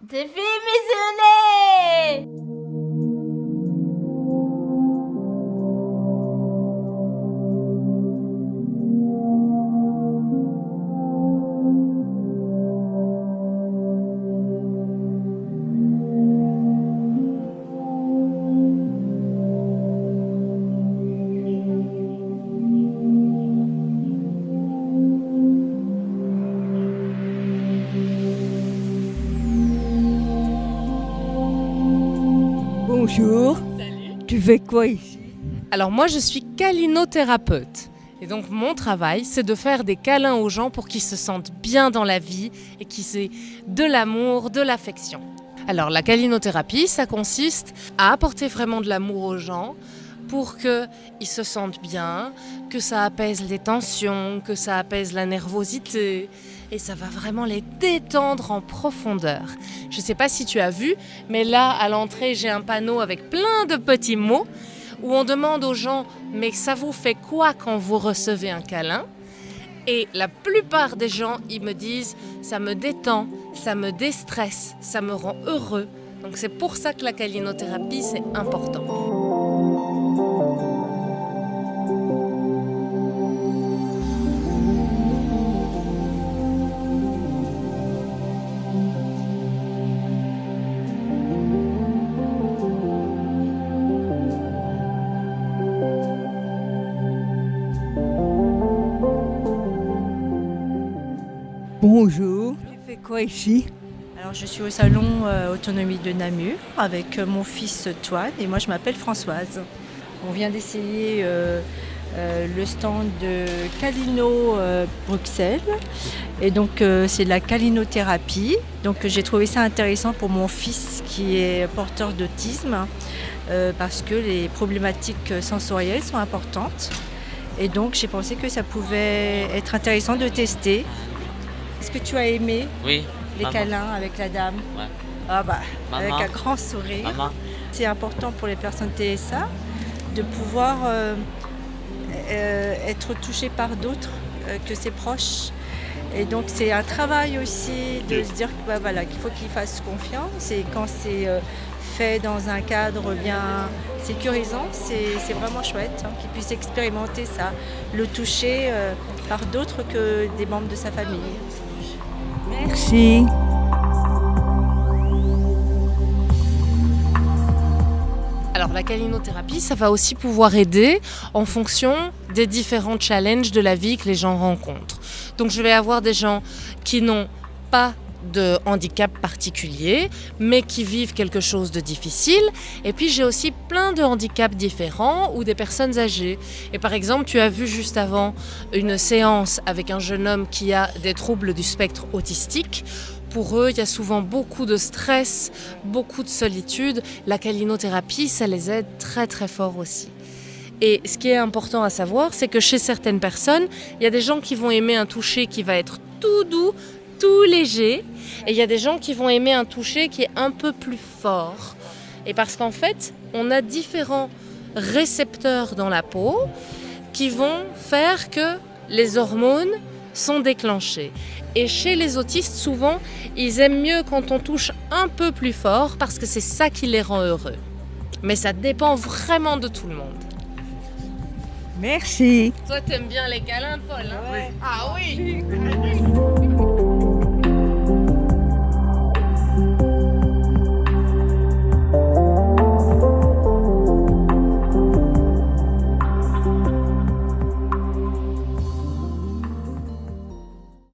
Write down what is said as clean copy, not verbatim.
défémisionné. Bonjour. Salut. Tu fais quoi ici? Alors moi je suis câlinothérapeute et donc mon travail c'est de faire des câlins aux gens pour qu'ils se sentent bien dans la vie et qu'ils aient de l'amour, de l'affection. Alors la câlinothérapie ça consiste à apporter vraiment de l'amour aux gens pour qu'ils se sentent bien, que ça apaise les tensions, que ça apaise la nervosité et ça va vraiment les détendre en profondeur. Je ne sais pas si tu as vu, mais là à l'entrée j'ai un panneau avec plein de petits mots où on demande aux gens « mais ça vous fait quoi quand vous recevez un câlin ?» Et la plupart des gens, ils me disent « ça me détend, ça me déstresse, ça me rend heureux ». Donc c'est pour ça que la câlinothérapie, c'est important. Bonjour. Tu fais quoi ici? Alors je suis au salon Autonomie de Namur avec mon fils Toine et moi je m'appelle Françoise. On vient d'essayer le stand de Calino Bruxelles et donc c'est de la calinothérapie. Donc j'ai trouvé ça intéressant pour mon fils qui est porteur d'autisme parce que les problématiques sensorielles sont importantes et donc j'ai pensé que ça pouvait être intéressant de tester. Est-ce que tu as aimé Oui. les maman. câlins avec la dame? Ouais. Ah bah, Maman. avec un grand sourire. Maman. C'est important pour les personnes TSA de pouvoir être touchées par d'autres que ses proches. Et donc c'est un travail aussi de se dire que, voilà, qu'il faut qu'ils fassent confiance et quand c'est fait dans un cadre bien sécurisant, c'est vraiment chouette qu'ils puissent expérimenter ça, le toucher par d'autres que des membres de sa famille. Merci. Alors la câlinothérapie, ça va aussi pouvoir aider en fonction des différents challenges de la vie que les gens rencontrent. Donc je vais avoir des gens qui n'ont pas de handicap particulier, mais qui vivent quelque chose de difficile. Et puis j'ai aussi plein de handicaps différents ou des personnes âgées. Et par exemple, tu as vu juste avant une séance avec un jeune homme qui a des troubles du spectre autistique. Pour eux, il y a souvent beaucoup de stress, beaucoup de solitude. La câlinothérapie, ça les aide très très fort aussi. Et ce qui est important à savoir, c'est que chez certaines personnes, il y a des gens qui vont aimer un toucher qui va être tout doux, tout léger, et il y a des gens qui vont aimer un toucher qui est un peu plus fort. Et parce qu'en fait, on a différents récepteurs dans la peau qui vont faire que les hormones sont déclenchées. Et chez les autistes, souvent, ils aiment mieux quand on touche un peu plus fort parce que c'est ça qui les rend heureux. Mais ça dépend vraiment de tout le monde. Merci. Toi, t'aimes bien les câlins, Paul, hein? Ouais. Ah oui.